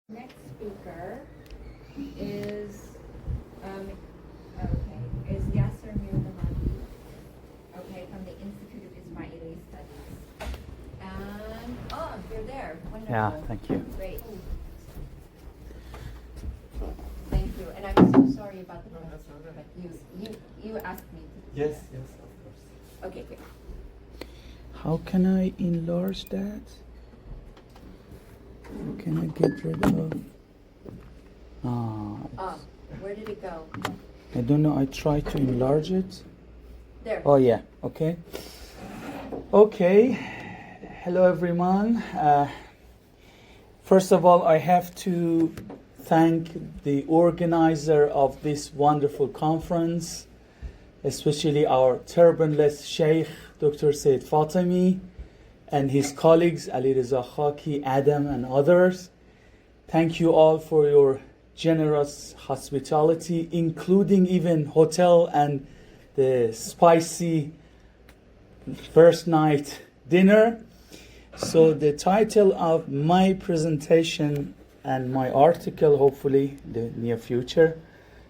Next speaker is Yaser Mirdamadi, from the Institute of Ismaili Studies. And you're there. Wonderful. Yeah, thank you. Great. Thank you. And I'm so sorry about the pronunciation, but you asked me to. Yes, of course. Okay, great. How can I enlarge that? How can I get rid of? Where did it go? I don't know. I try to enlarge it. There. Oh yeah. Okay. Okay. Hello everyone. First of all, I have to thank the organizer of this wonderful conference, especially our turbanless Sheikh, Dr. Said Fatemi, and his colleagues, Ali Reza Khaki, Adam, and others. Thank you all for your generous hospitality, including even hotel and the spicy first night dinner. So the title of my presentation and my article, hopefully in the near future,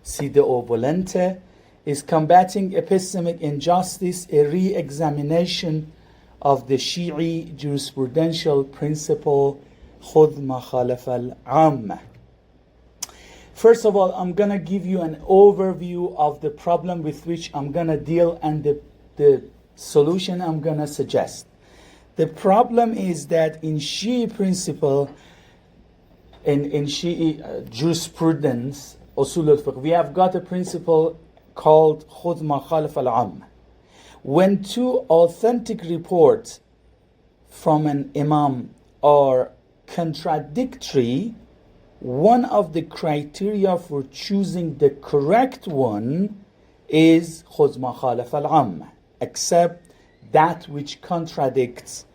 Side o Volente, is Combating Epistemic Injustice, a Reexamination of the Shi'i Jurisprudential Principle Khudh ma khālaf al-āmma. First of all, I'm going to give you an overview of the problem with which I'm going to deal and the solution I'm going to suggest. The problem is that in Shi'i principle, in Shi'i jurisprudence, usul al-fiqh, we have got a principle called Khudh ma khālaf al-āmma. When two authentic reports from an imam are contradictory, one of the criteria for choosing the correct one is khudh ma khālaf al-āmma, accept that which contradicts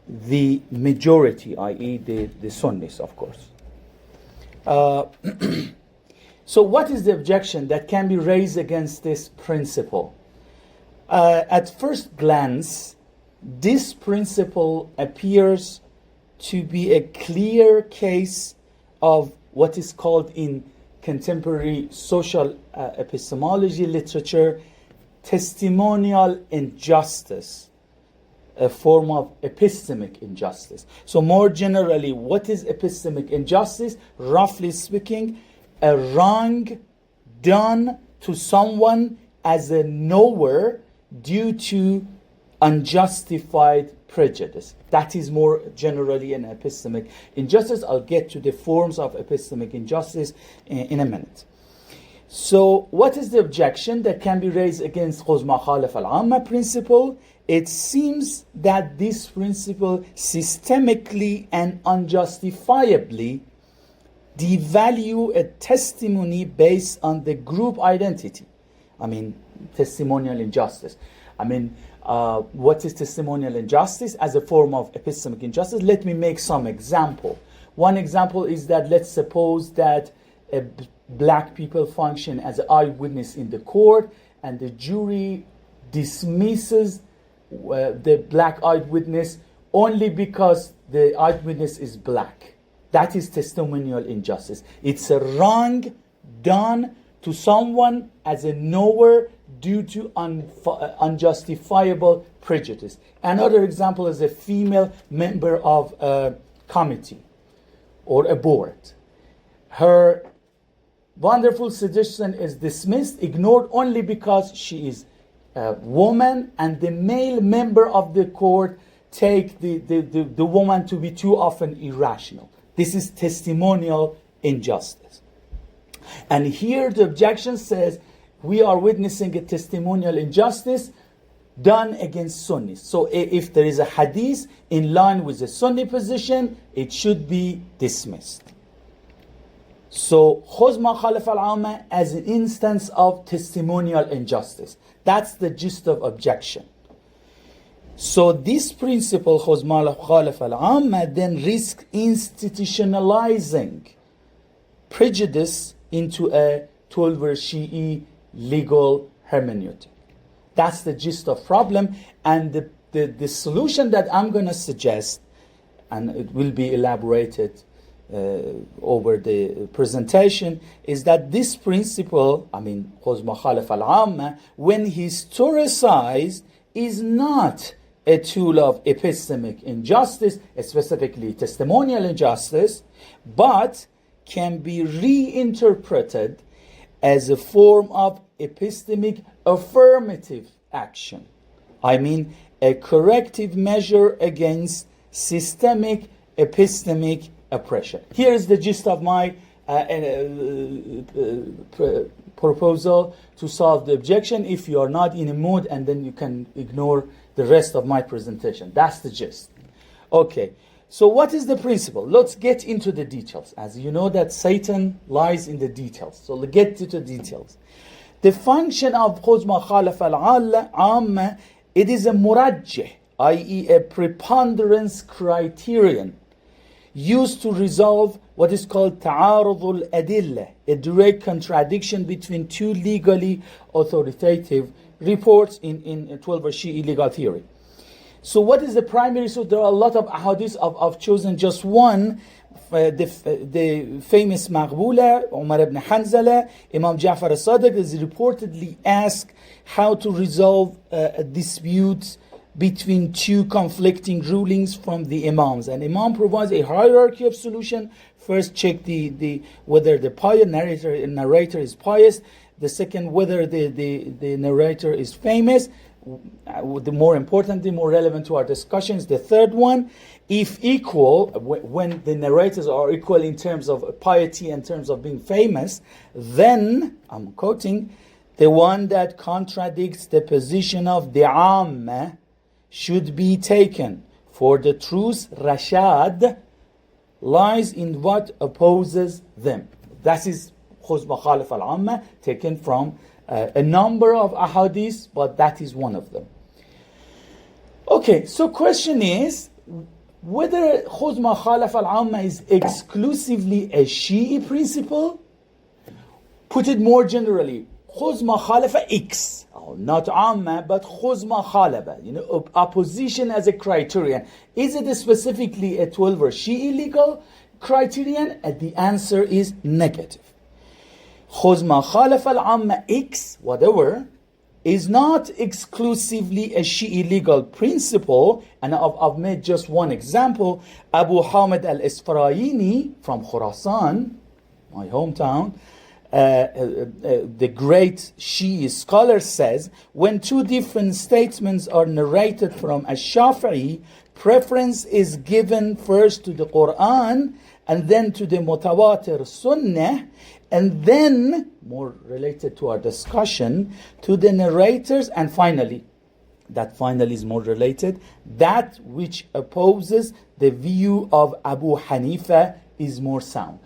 the majority, i.e. the Sunnis, of course. So what is the objection that can be raised against this principle? At first glance, this principle appears to be a clear case of what is called in contemporary social epistemology literature testimonial injustice, a form of epistemic injustice. So more generally, what is epistemic injustice? Roughly speaking, a wrong done to someone as a knower due to unjustified prejudice. That is more generally an epistemic injustice. I'll get to the forms of epistemic injustice in a minute. So what is the objection that can be raised against khudh ma khālaf al-āmma principle? It seems that this principle systemically and unjustifiably devalue a testimony based on the group identity. Testimonial injustice. What is testimonial injustice as a form of epistemic injustice? Let me make some example. One example is that let's suppose that black people function as eyewitness in the court and the jury dismisses the black eyewitness only because the eyewitness is black. That is testimonial injustice. It's a wrong done to someone as a knower due to unjustifiable prejudice. Another example is a female member of a committee or a board. Her wonderful suggestion is dismissed, ignored only because she is a woman, and the male member of the court take the woman to be too often irrational. This is testimonial injustice. And here the objection says we are witnessing a testimonial injustice done against Sunnis. So if there is a hadith in line with the Sunni position, it should be dismissed. So khudh ma khālaf al-āmma as an instance of testimonial injustice. That's the gist of objection. So this principle, khudh ma khālaf al-āmma, then risks institutionalizing prejudice into a 12-verse Shi'i legal hermeneutic. That's the gist of problem, and the solution that I'm going to suggest, and it will be elaborated over the presentation, is that this principle, khuzma khalaf al-āmma, when historicized, is not a tool of epistemic injustice, specifically testimonial injustice, but can be reinterpreted as a form of epistemic affirmative action. A corrective measure against systemic epistemic oppression. Here is the gist of my proposal to solve the objection. If you are not in a mood, and then you can ignore the rest of my presentation. That's the gist. Okay, so what is the principle? Let's get into the details. As you know that Satan lies in the details. So let's get to the details. The function of khuzma khalaf al-āmma, it is a murajjih, i.e. a preponderance criterion used to resolve what is called ta'arud al-adillah, a direct contradiction between two legally authoritative reports in 12 Shi'i legal theory. So what is the primary source? There are a lot of ahadith. I've chosen just one. The famous Maghbula, Umar ibn Hanzala, Imam Ja'far as-Sadiq is reportedly asked how to resolve a dispute between two conflicting rulings from the Imams. And Imam provides a hierarchy of solution. First, check whether the pious narrator is pious. The second, whether the narrator is famous. The more important, the more relevant to our discussions. The third one, if equal, when the narrators are equal in terms of piety and in terms of being famous, then, I'm quoting, the one that contradicts the position of the āmma should be taken, for the truth, rashad, lies in what opposes them. That is khuzma khalaf al-āmma, taken from a number of ahadith, but that is one of them. Okay, so question is whether khuzma khalaf al-āmma is exclusively a Shi'i principle. Put it more generally, khuzma khalafa X, not āmma, but khuzma khalafa, opposition as a criterion. Is it specifically a 12 or Shi'i legal criterion? And the answer is negative. Khuzma khalaf al-āmma X, whatever, is not exclusively a Shi'i legal principle. And I've made just one example. Abu Hamid al-Isfarayini from Khurasan, my hometown, the great Shi'i scholar, says, when two different statements are narrated from Ash-Shafi'i, preference is given first to the Quran and then to the mutawatir Sunnah, and then, more related to our discussion, to the narrators, and finally, that finally is more related, that which opposes the view of Abu Hanifa is more sound.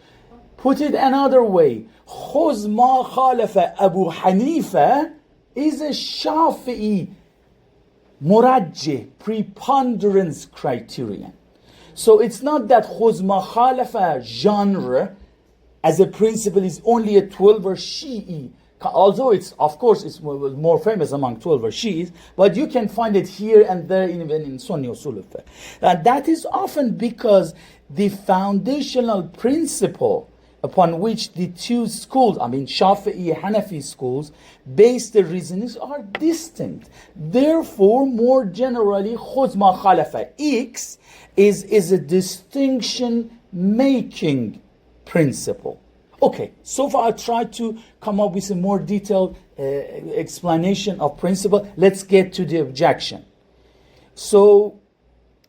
Put it another way, khuzma khalafa Abu Hanifa is a Shafi'i murajjih, preponderance criterion. So it's not that khuzma khalafa genre as a principle is only a 12 or Shi'i, although it's more famous among 12 or Shi'is, but you can find it here and there, even in Sunni usul al-fiqh. And that is often because the foundational principle upon which the two schools, Shafi'i, Hanafi schools, base their reasonings are distinct. Therefore, more generally, khuzma khalafa X is a distinction-making principle. Okay, so far I tried to come up with a more detailed explanation of principle. Let's get to the objection. So,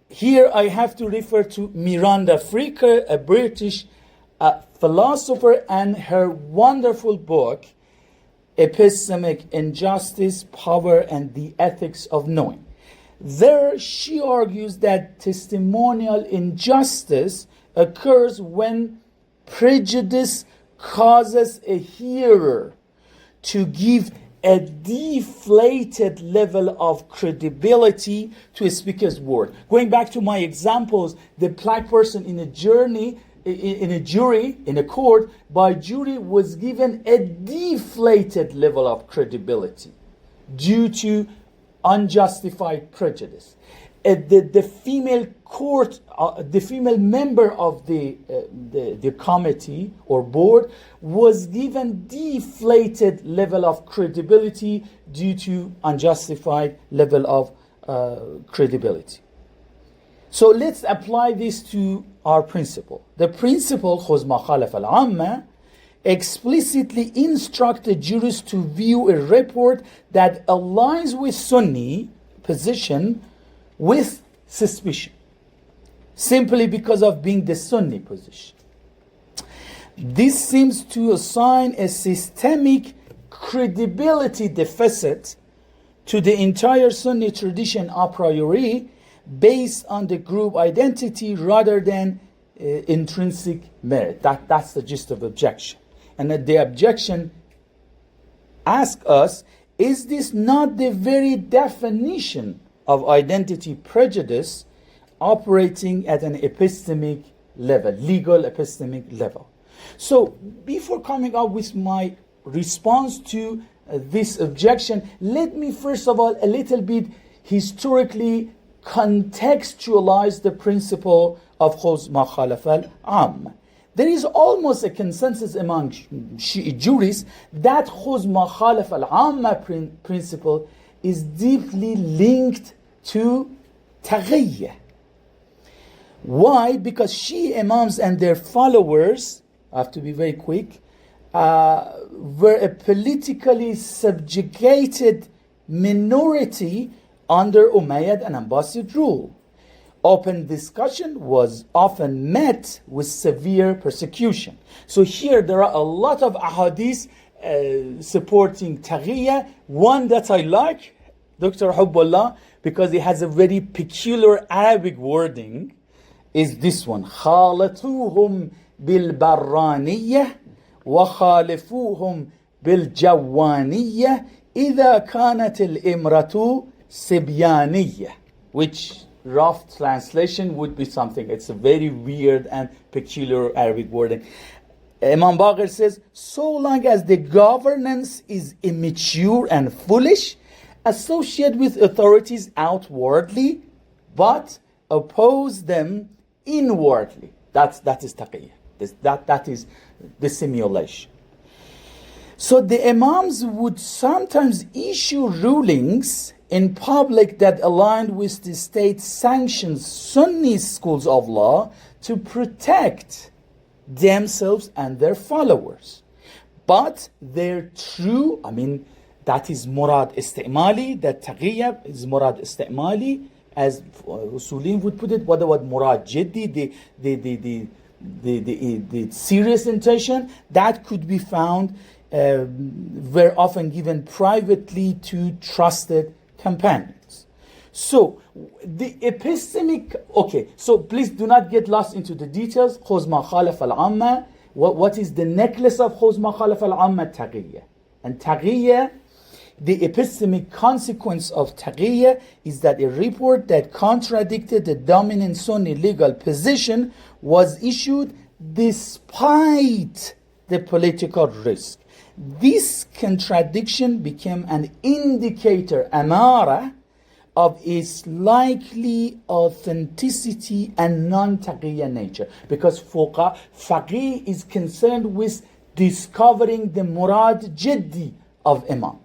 here I have to refer to Miranda Fricker, a British philosopher, and her wonderful book, Epistemic Injustice, Power and the Ethics of Knowing. There she argues that testimonial injustice occurs when prejudice causes a hearer to give a deflated level of credibility to a speaker's word. Going back to my examples, the black person in a court, by jury was given a deflated level of credibility due to unjustified prejudice. the female court, the female member of the committee or board was given deflated level of credibility due to unjustified level of credibility. So let's apply this to our principle. The principle خُذْ مَا خَالَفَ الْعَامَّةِ explicitly instructed jurists to view a report that aligns with Sunni position with suspicion, simply because of being the Sunni position. This seems to assign a systemic credibility deficit to the entire Sunni tradition a priori, based on the group identity rather than intrinsic merit. That's the gist of objection. And the objection asks us, is this not the very definition of identity prejudice operating at an epistemic level, legal epistemic level? So before coming up with my response to this objection, let me first of all a little bit historically contextualize the principle of خُذْ مَا خَالَفَ الْعَامَّةِ. There is almost a consensus among Shi'i jurists that خُذْ مَا خَالَفَ الْعَامَّةِ principle is deeply linked to تَغِيَّة. Why? Because Shi'i imams and their followers, I have to be very quick, were a politically subjugated minority under Umayyad and Abbasid rule. Open discussion was often met with severe persecution. So here there are a lot of ahadith supporting taghiyya. One that I like, Dr. Hubbullah, because it has a very peculiar Arabic wording, is this one. خَالَطُوهُمْ بِالْبَرَّانِيَّةِ وَخَالِفُوهُمْ بِالْجَوَّانِيَّةِ إِذَا كَانَتِ الْإِمْرَةُ سِبْيَانِيَّةِ, which rough translation would be something. It's a very weird and peculiar Arabic wording. Imam Baqir says, so long as the governance is immature and foolish, associate with authorities outwardly, but oppose them inwardly. That is taqiyya. That is the simulation. So the imams would sometimes issue rulings in public that aligned with the state-sanctioned Sunni schools of law to protect themselves and their followers. But their true, that is murad istimali, that taqiyya is murad istimali, as Usulin would put it. What about murad jiddi, the serious intention, that could be found very often given privately to trusted companions. So the epistemic, so please do not get lost into the details. خُذْ مَا خَالَفَ الْعَامَّةِ. What is the necklace of خُذْ مَا خَالَفَ الْعَامَّةِ? تَغِيَّة. And taqiyya, the epistemic consequence of taqiyya is that a report that contradicted the dominant Sunni legal position was issued despite the political risk. This contradiction became an indicator, amara, of its likely authenticity and non-taqiyya nature. Because faqih is concerned with discovering the murad jiddi of imam.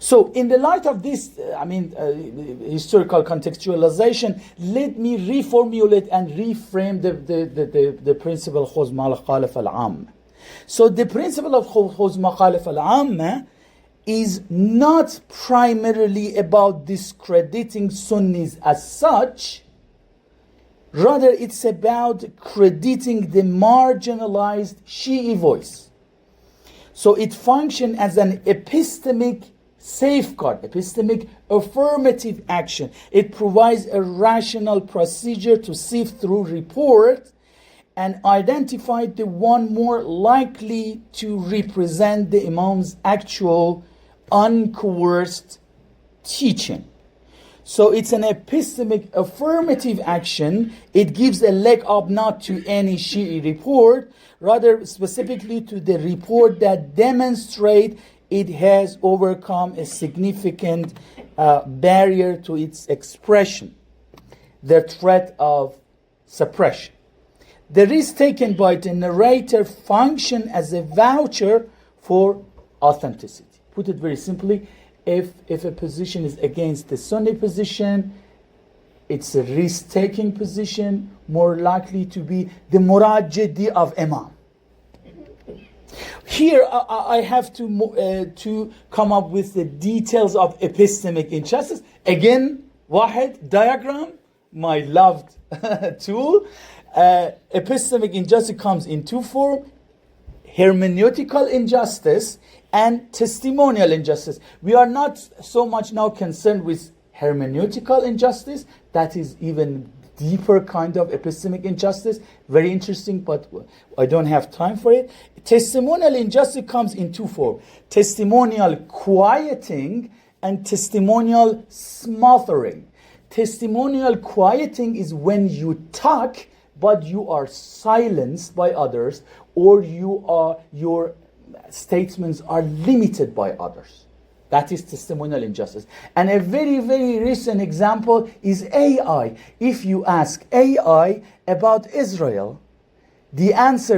So in the light of this, historical contextualization, let me reformulate and reframe the principle of خُذْ مَا خَالَفَ الْعَامَّةِ. So the principle of خُذْ مَا خَالَفَ الْعَامَّةِ is not primarily about discrediting Sunnis as such. Rather, it's about crediting the marginalized Shi'i voice. So it functions as an epistemic safeguard, epistemic affirmative action. It provides a rational procedure to sift through reports and identify the one more likely to represent the Imam's actual uncoerced teaching. So it's an epistemic affirmative action. It gives a leg up not to any Shi'i report, rather specifically to the report that demonstrate it has overcome a significant barrier to its expression, the threat of suppression. The risk taken by the narrator function as a voucher for authenticity. Put it very simply, if a position is against the Sunni position, it's a risk-taking position, more likely to be the murajjidi of Imam. Here I have to come up with the details of epistemic injustice. Again, Wahed diagram, my loved tool. Epistemic injustice comes in two forms: hermeneutical injustice and testimonial injustice. We are not so much now concerned with hermeneutical injustice. That is even deeper kind of epistemic injustice. Very interesting, but I don't have time for it. Testimonial injustice comes in two forms: testimonial quieting and testimonial smothering. Testimonial quieting is when you talk but you are silenced by others, or your statements are limited by others. That is testimonial injustice. And a very, very recent example is AI. If you ask AI about Israel, the answer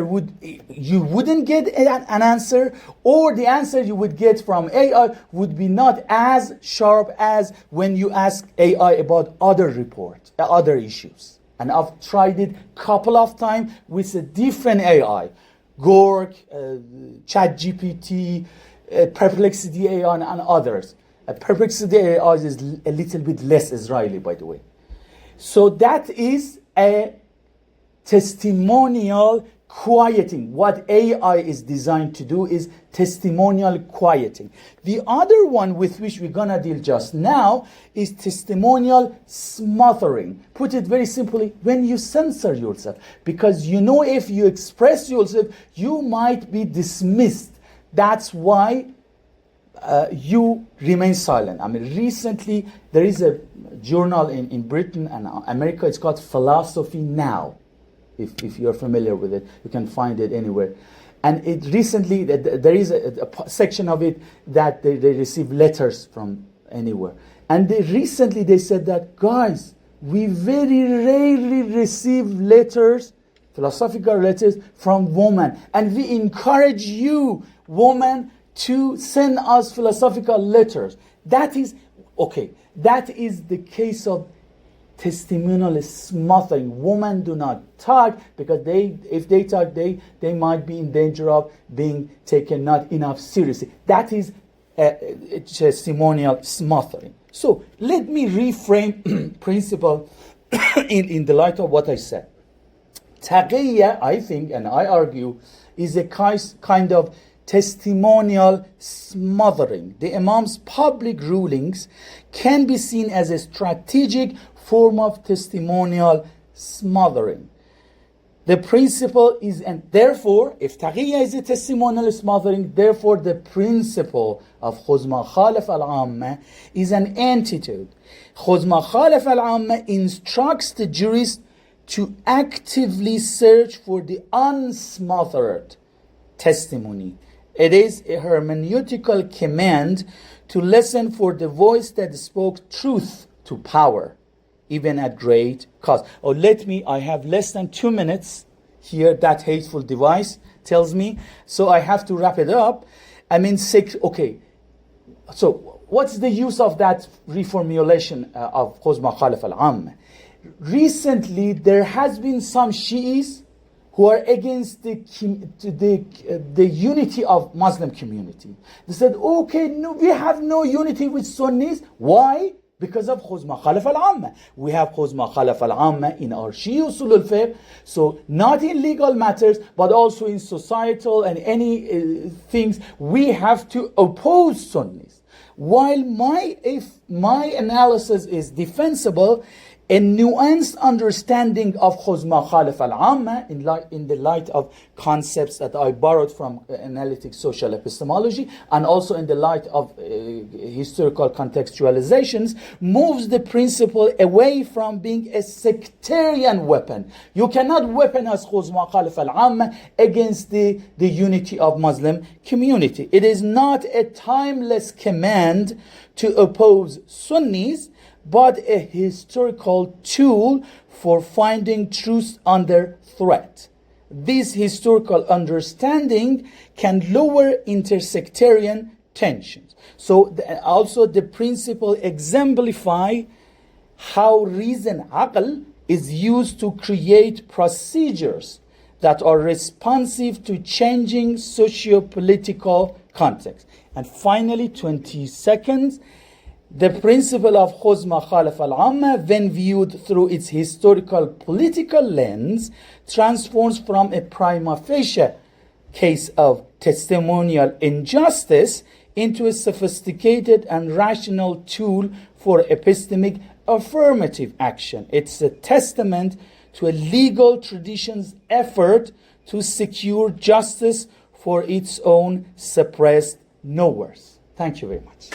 you wouldn't get an answer, or the answer you would get from AI would be not as sharp as when you ask AI about other reports, other issues. And I've tried it a couple of times with a different AI, Gork, ChatGPT, Perplexity AI, and others. Perplexity AI is a little bit less Israeli, by the way. So that is a testimonial quieting. What AI is designed to do is testimonial quieting. The other one with which we're gonna deal just now is testimonial smothering. Put it very simply, when you censor yourself, because you know if you express yourself, you might be dismissed. That's why you remain silent. I mean, recently there is a journal in Britain and America. It's called Philosophy Now. If you're familiar with it, you can find it anywhere. And it recently, there is a section of it that they receive letters from anywhere. And recently they said that, guys, we very rarely receive letters, philosophical letters from women. And we encourage you, women, to send us philosophical letters. That is, okay, that is the case of testimonial smothering. Women do not talk because if they talk, they might be in danger of being taken not enough seriously. That is testimonial smothering. So let me reframe principle in the light of what I said. Taqiyya, I think, and I argue, is a kind of testimonial smothering. The Imam's public rulings can be seen as a strategic form of testimonial smothering. The principle is, and therefore, if taqiyya is a testimonial smothering, therefore the principle of khudh ma khālaf al-āmma is an antidote. Khudh ma khālaf al-āmma instructs the jurist to actively search for the unsmothered testimony. It is a hermeneutical command to listen for the voice that spoke truth to power, even at great cost. Oh, I have less than 2 minutes here, that hateful device tells me, so I have to wrap it up. Okay, so what's the use of that reformulation of khudh ma khālaf al-āmma? Recently, there has been some Shi'is who are against the unity of Muslim community. They said, okay, no, we have no unity with Sunnis. Why? Because of khudh ma khālaf al-āmma. We have khudh ma khālaf al-āmma in our Shi'i usul al-fiqh, so not in legal matters, but also in societal and any things, we have to oppose Sunnis. While if my analysis is defensible, A nuanced understanding of khudh ma khālaf al-āmma in the light of concepts that I borrowed from analytic social epistemology and also in the light of historical contextualizations, moves the principle away from being a sectarian weapon. You cannot weaponize khudh ma khālaf al-āmma against the unity of Muslim community. It is not a timeless command to oppose Sunnis, but a historical tool for finding truth under threat. This historical understanding can lower intersectarian tensions. So also the principle exemplify how reason, aql, is used to create procedures that are responsive to changing socio-political context. And finally, 20 seconds, the principle of khudh ma khālaf al-āmma, when viewed through its historical political lens, transforms from a prima facie case of testimonial injustice into a sophisticated and rational tool for epistemic affirmative action. It's a testament to a legal tradition's effort to secure justice for its own suppressed knowers. Thank you very much.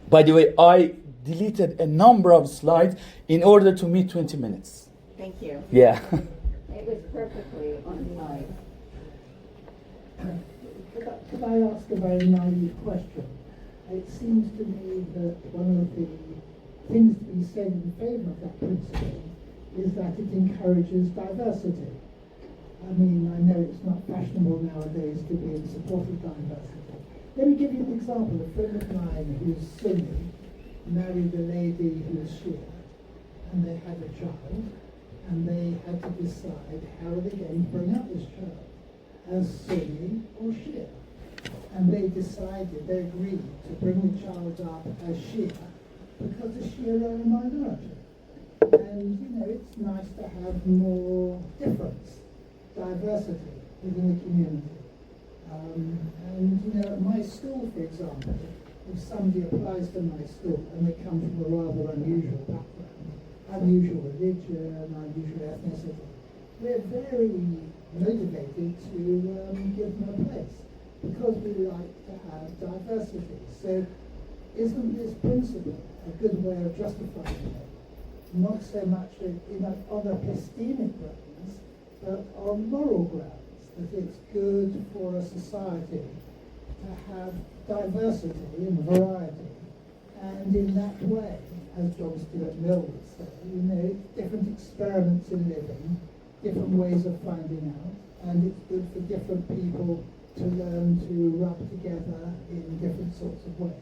By the way, I deleted a number of slides in order to meet 20 minutes. Thank you. Yeah. It was perfectly on line. Could I ask a very naive question? It seems to me that one of the things to be said in favour of that principle is that it encourages diversity. I mean, I know it's not fashionable nowadays to be in support of diversity. Let me give you an example. A friend of mine who's Sunni married a lady who's Shi'i, and they had a child, and they had to decide how are they going to bring up this child, as Sunni or Shi'i. And they agreed to bring the child up as Shi'i because the Shi'i are a minority. And, you know, it's nice to have more difference, diversity within the community. And, you know, at my school, for example, if somebody applies to my school and they come from a rather unusual background, unusual religion, unusual ethnicity, we're very motivated to give them a place because we like to have diversity. So isn't this principle a good way of justifying it? Not so much on epistemic grounds, but on moral grounds, that it's good for a society to have diversity and variety. And in that way, as John Stuart Mill would say, you know, different experiments in living, different ways of finding out, and it's good for different people to learn to rub together in different sorts of ways.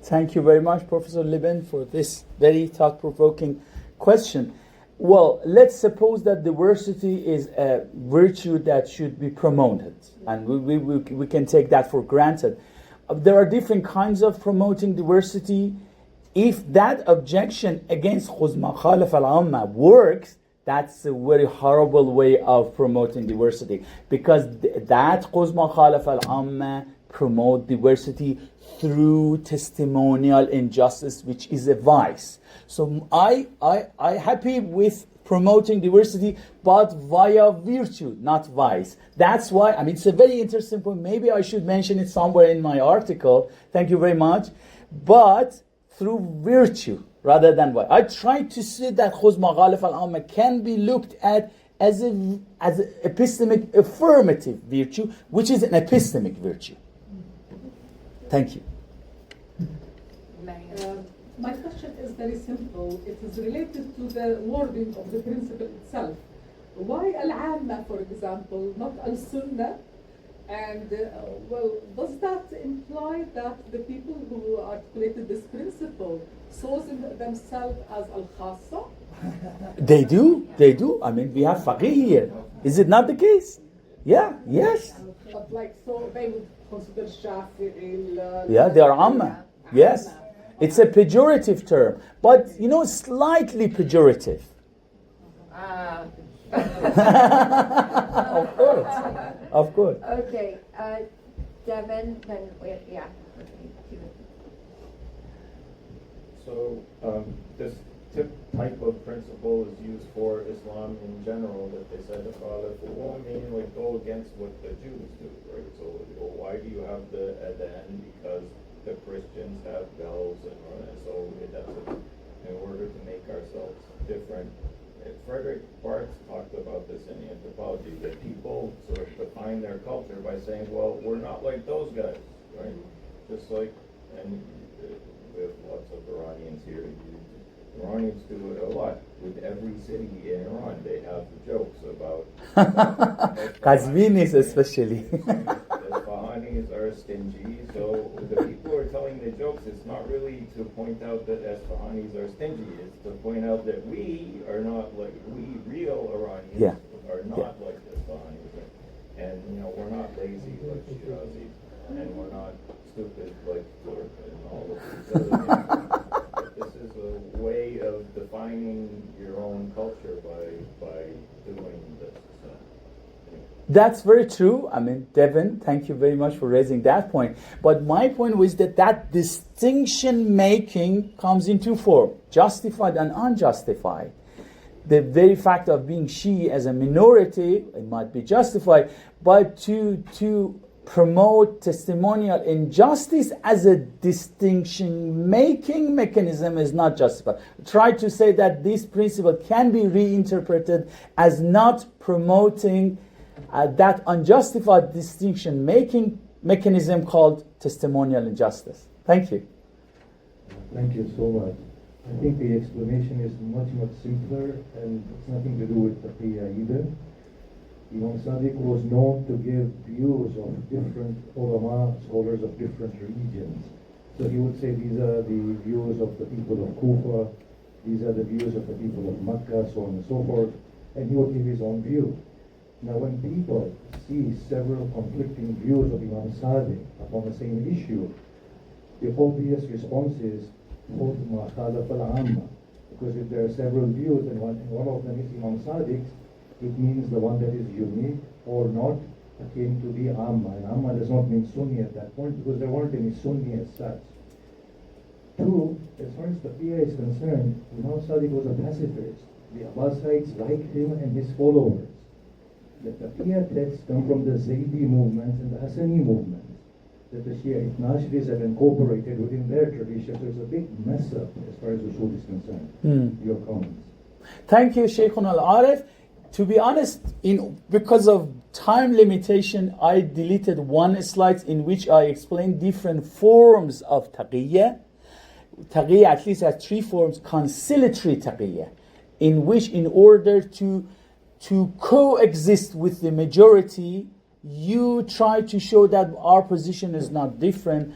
Thank you very much, Professor Liben, for this very thought-provoking question. Well, let's suppose that diversity is a virtue that should be promoted, and we can take that for granted. There are different kinds of promoting diversity. If that objection against khudh ma khālaf al-āmma works, that's a very horrible way of promoting diversity, because that khudh ma khālaf al-āmma promote diversity through testimonial injustice, which is a vice. So I happy with promoting diversity, but via virtue, not vice. That's why, I mean, it's a very interesting point. Maybe I should mention it somewhere in my article. Thank you very much. But through virtue rather than vice. I try to see that khudh ma khālaf al-āmma can be looked at as an epistemic affirmative virtue, which is an epistemic virtue. Thank you. My question is very simple. It is related to the wording of the principle itself. Why al-āmma, for example, not al-sunnah? And, does that imply that the people who articulated this principle saw themselves as al-khassa? They do. I mean, we have faqih here. Is it not the case? Yeah, yes. But like, so they would consider Shafi'i. Yeah, they are āmma. Yes. It's a pejorative term, but, you know, slightly pejorative. Of Of course. Okay. Devin, then, yeah. So this type of principle is used for Islam in general, that they said the khālaf will mean like go against what the Jews do, right? So why do you have the adhan? Because the Christians have bells, and so that's in order to make ourselves different. Frederick Barthes talked about this in the Anthropology, that people sort of define their culture by saying, well, we're not like those guys, right? Just like, and we have lots of Iranians here. Iranians do it a lot. With every city in Iran, they have jokes about Qazvinis especially. Isfahanis are stingy, so the people who are telling the jokes, it's not really to point out that Isfahanis are stingy, it's to point out that we are not like, we real Iranians are not like Isfahanis. And, we're not lazy like Shirazis, and we're not stupid like Turk and all of these other things. This is a way of defining your own culture by doing this. That's very true. I mean, Devin, thank you very much for raising that point. But my point was that distinction making comes in two forms, justified and unjustified. The very fact of being Shi'i as a minority, it might be justified, but to promote testimonial injustice as a distinction-making mechanism is not justified. Try to say that this principle can be reinterpreted as not promoting that unjustified distinction-making mechanism called testimonial injustice. Thank you. Thank you so much. I think the explanation is much, much simpler, and it's nothing to do with taqiyya either. Imam Sadiq was known to give views of different ulama, scholars of different religions. So he would say these are the views of the people of Kufa, these are the views of the people of Makkah, so on and so forth, and he would give his own view. Now when people see several conflicting views of Imam Sadiq upon the same issue, the obvious response is khudh ma khālaf al-āmma, because if there are several views and one of them is Imam Sadiq's, it means the one that is unique or not akin to the āmma. And āmma does not mean Sunni at that point, because there weren't any Sunni as such. Two, as far as taqiyya is concerned, Imam Sadiq was a pacifist. The Abbasites liked him and his followers. The taqiyya texts come from the Zaydi movement and the Hassani movement that the Shia Ithnashris have incorporated within their tradition. So it's a big mess up as far as usul is concerned. Your comments. Thank you, Shaykhun Al-Arif. To be honest, because of time limitation, I deleted one slide in which I explained different forms of taqiyya. Taqiyya at least has three forms. Conciliatory taqiyya, in which in order to coexist with the majority, you try to show that our position is not different.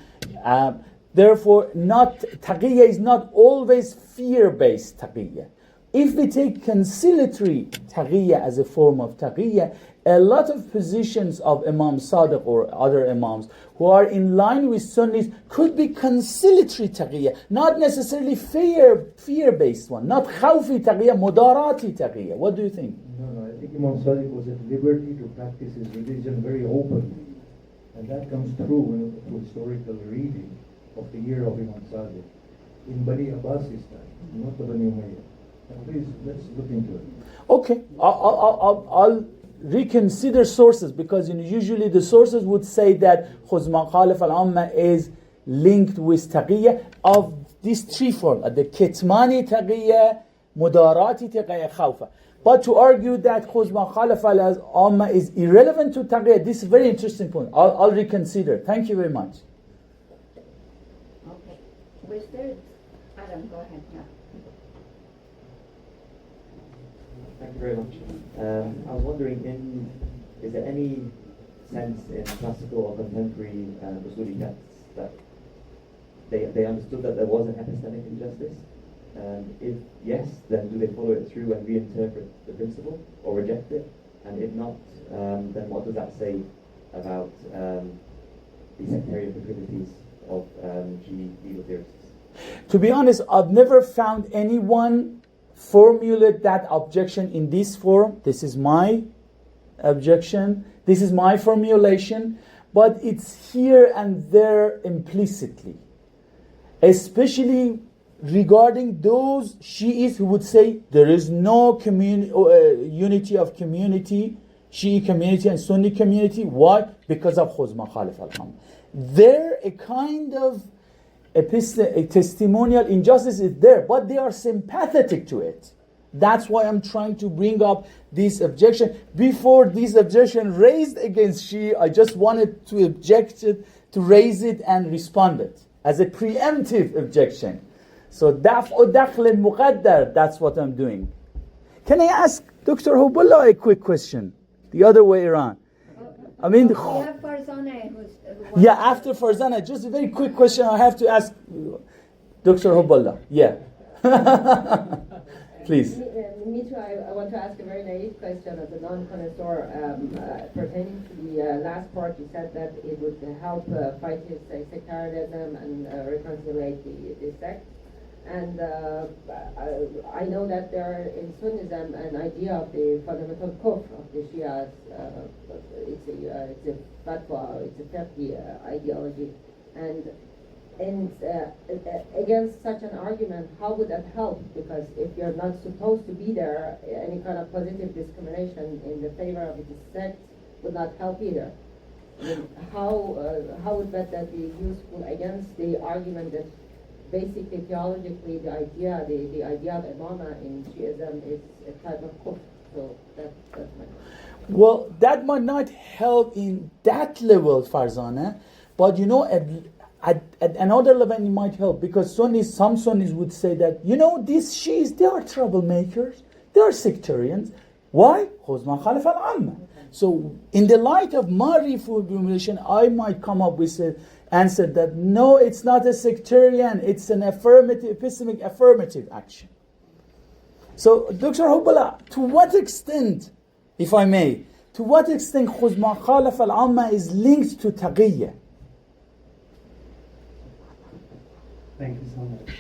Therefore, taqiyya is not always fear-based taqiyya. If we take conciliatory taqiyya as a form of taqiyya, a lot of positions of Imam Sadiq or other Imams who are in line with Sunnis could be conciliatory taqiyya, not necessarily fear-based one, not khawfi taqiyya, mudarati taqiyya. What do you think? No, I think Imam Sadiq was at liberty to practice his religion very openly. And that comes through historical reading of the year of Imam Sadiq in Bani Abbas's time, not the Bani Umayyah. Please, let's look into it. Okay, I'll reconsider sources, because usually the sources would say that khudh ma khālaf al-āmma is linked with taqiyya of these three forms, the kitmani taqiyya, mudarati taqiyya, khawfa. But to argue that khudh ma khālaf al-āmma is irrelevant to taqiyya, this is a very interesting point. I'll reconsider. Thank you very much. Okay. Was there, Adam, go ahead, yeah. Thank you very much. I was wondering, is there any sense in classical or contemporary Usuli texts that they understood that there was an epistemic injustice? If yes, then do they follow it through and reinterpret the principle or reject it? And if not, then what does that say about the sectarian proclivities of Shi'i legal theorists? To be honest, I've never found anyone formulate that objection in this form. This is my objection. This is my formulation. but it's here and there implicitly, especially regarding those Shi'is who would say there is no unity of community, Shi'i community and Sunni community. Why? Because of khudh khālaf al-āmma. There, a kind of a testimonial injustice is there, but they are sympathetic to it. That's why I'm trying to bring up this objection. Before this objection raised against Shi'i, I just wanted to object it, to raise it and respond it as a preemptive objection. So daf'u dakhl al-muqaddar, that's what I'm doing. Can I ask Dr. Hubullah a quick question? The other way around. I mean, we have Farzana who's yeah, after Farzana, just a very quick question I have to ask Dr. Hubullah. Yeah. Please. Me too. I want to ask a very naive question as a non-connoisseur pertaining to the last part. You said that it would help fight sectarianism and reconcile the sect. And I know that there in Sunnism an idea of the fundamental kufr of the Shias. It's a fatwa, it's a fiqh ideology. And against such an argument, how would that help? Because if you're not supposed to be there, any kind of positive discrimination in the favor of the sect would not help either. I mean, how would that be useful against the argument that basically theologically the idea of āmma in Shi'ism is a type of kufr? So that's my question. Well, that might not help in that level, Farzana, but you know, at another level it might help, because some Sunnis would say that, you know, these Shi'is, they are troublemakers, they are sectarians. Why? khudh khālaf al-āmma. So in the light of my reformulation, I might come up with an answer that no, it's not a sectarian, it's an epistemic affirmative action. So Dr. Hubullah, to what extent, if I may, to what extent khudh khālaf al-āmma is linked to taqiyya? Thank you so much.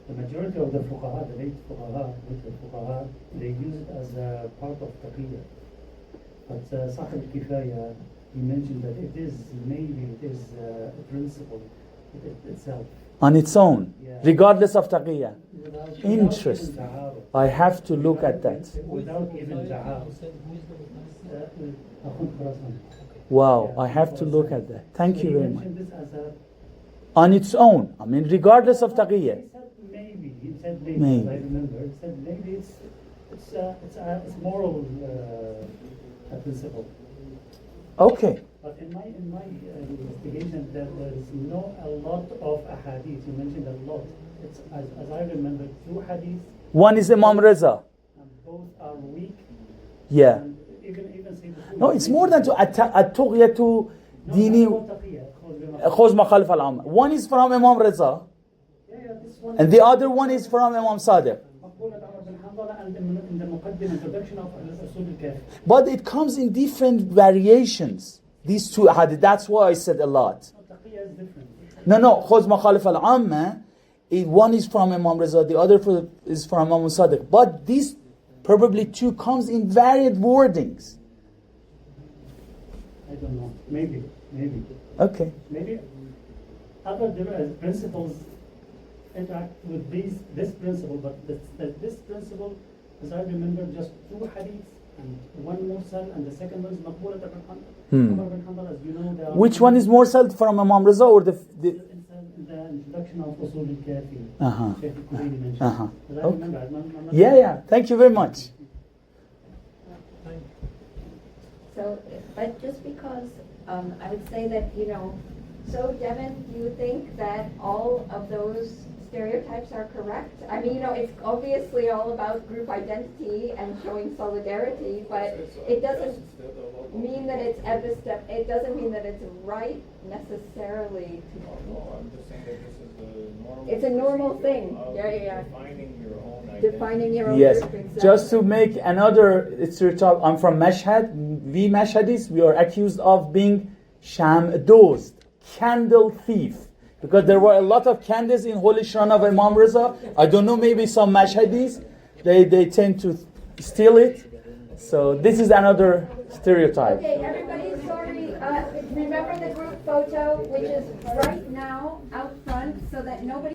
The majority of the fuqaha, the late fuqaha, they use it as a part of taqiyya. But Sahib al-Kifaya, he mentioned that it is a principle itself. On its own, Yeah. regardless of taqiyya. Without Interesting. even ta'arud. I have to look at that. Without even ta'arud. Wow, I have to look at that. Thank you very much. On its own, I mean, regardless of taqiyya. He said maybe, Maybe. I remember. He said maybe it's moral principle. Okay. But in my investigation, there is a lot of ahadith. You mentioned a lot. It's as I remember, 2 hadiths. One is Imam Reza. And both are weak. Yeah. And even say No, it's more than to at-tughyatu dini khudh khālaf al-āmma. One is from Imam Reza, and the other one is from Imam Sadiq. But it comes in different variations. These 2 hadith. That's why I said a lot. No. khudh khālaf al-āmma. One is from Imam Reza, the other is from Imam Sadiq. But these probably 2 comes in varied wordings. I don't know. Maybe. Okay. Maybe other principles interact with this principle, but this principle, as I remember, just 2 hadiths, and one mursal, and the second one is maqbula bin Hanbal. As you know, Which one is more sold from Imam Reza or the in the introduction of Usul al-Kafi? Uh-huh. Sheikh al-Kuwaini mentioned. Uh-huh. As I Okay. remember, I'm not Yeah. Thank you very much. So, but just because I would say that, so Devin, do you think that all of those stereotypes are correct? I mean, it's obviously all about group identity and showing solidarity, but it doesn't mean that it's it doesn't mean that it's right necessarily. No, I'm just saying that this is a normal. It's a normal thing. of Yeah. Defining your own identity. Defining your own Yes. group. Exactly. Just to make another stereotype, I'm from Mashhad. We Mashhadis, we are accused of being sham-dost, candle thief. Because there were a lot of candles in Holy Shrine of Imam Reza. I don't know, maybe some Mashhadis, they tend to steal it. So this is another stereotype. Okay, everybody, sorry. photo, which is right now out front, so that nobody